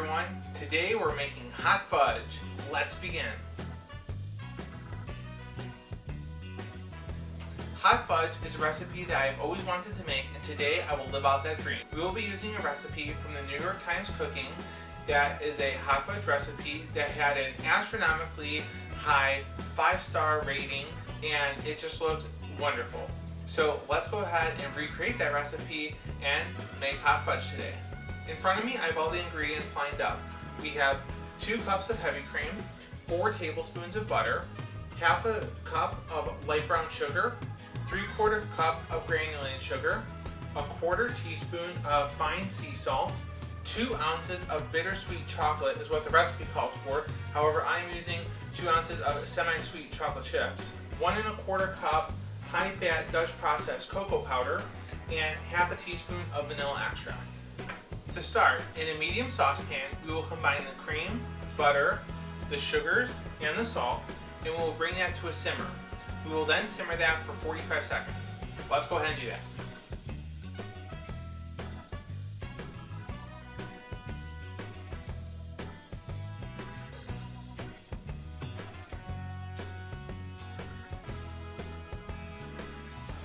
everyone. Today we're making hot fudge. Let's begin. Hot fudge is a recipe that I've always wanted to make, and today I will live out that dream. We will be using a recipe from the New York Times Cooking that is a hot fudge recipe that had an astronomically high 5-star rating, and it just looked wonderful. So let's go ahead and recreate that recipe and make hot fudge today. In front of me I have all the ingredients lined up. We have 2 cups of heavy cream, 4 tablespoons of butter, half a cup of light brown sugar, 3/4 cup of granulated sugar, a 1/4 teaspoon of fine sea salt, 2 ounces of bittersweet chocolate is what the recipe calls for. However, I'm using 2 ounces of semi-sweet chocolate chips, 1 1/4 cup high-fat Dutch processed cocoa powder, and half a teaspoon of vanilla extract. To start, in a medium saucepan, we will combine the cream, butter, the sugars, and the salt, and we will bring that to a simmer. We will then simmer that for 45 seconds. Let's go ahead and do that.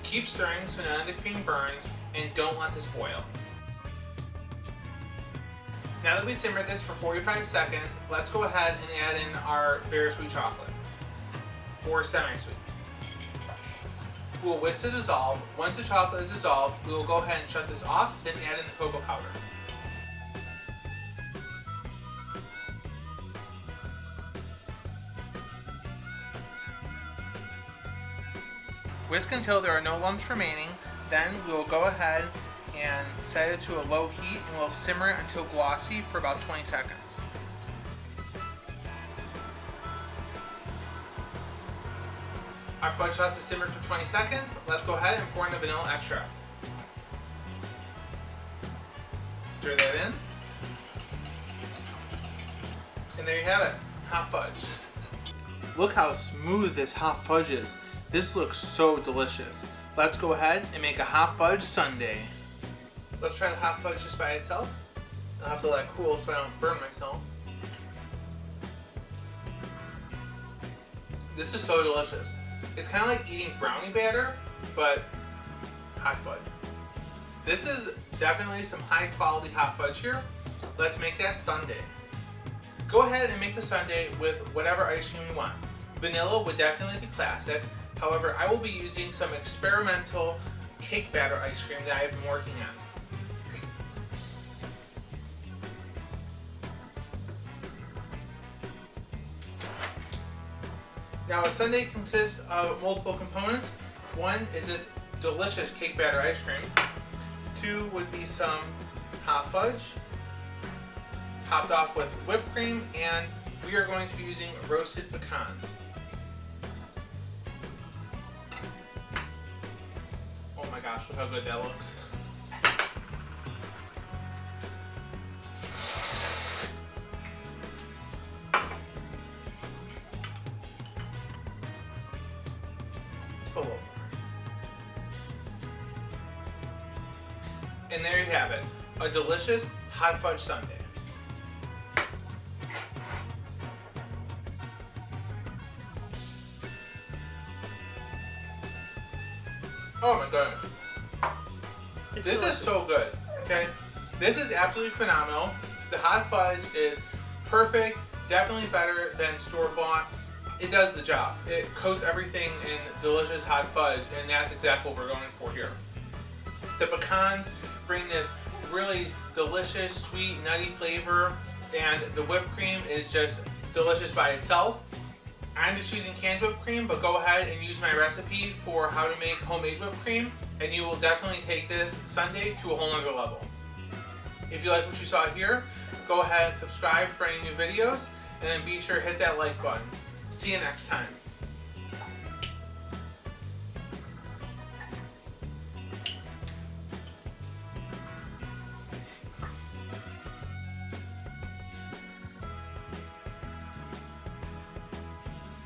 Keep stirring so none of the cream burns, and don't let this boil. Now that we simmered this for 45 seconds, let's go ahead and add in our bittersweet chocolate, or semi-sweet. We will whisk to dissolve. Once the chocolate is dissolved, we will go ahead and shut this off, then add in the cocoa powder. Whisk until there are no lumps remaining, then we will go ahead and set it to a low heat, and we'll simmer it until glossy for about 20 seconds. Our fudge sauce is simmered for 20 seconds. Let's go ahead and pour in the vanilla extract. Stir that in. And there you have it, hot fudge. Look how smooth this hot fudge is. This looks so delicious. Let's go ahead and make a hot fudge sundae. Let's try the hot fudge just by itself. I'll have to let it cool so I don't burn myself. This is so delicious. It's kind of like eating brownie batter, but hot fudge. This is definitely some high quality hot fudge here. Let's make that sundae. Go ahead and make the sundae with whatever ice cream you want. Vanilla would definitely be classic. However, I will be using some experimental cake batter ice cream that I've been working on. Now, a sundae consists of multiple components. 1 is this delicious cake batter ice cream. 2 would be some hot fudge, topped off with whipped cream, and we are going to be using roasted pecans. Oh my gosh, look how good that looks. A little more. And there you have it, a delicious hot fudge sundae. Oh my goodness. This is so good, okay? This is absolutely phenomenal. The hot fudge is perfect, definitely better than store-bought. It does the job. It coats everything in delicious hot fudge, and that's exactly what we're going for here. The pecans bring this really delicious, sweet, nutty flavor, and the whipped cream is just delicious by itself. I'm just using canned whipped cream, but go ahead and use my recipe for how to make homemade whipped cream, and you will definitely take this sundae to a whole nother level. If you like what you saw here, go ahead and subscribe for any new videos, and then be sure to hit that like button. See you next time.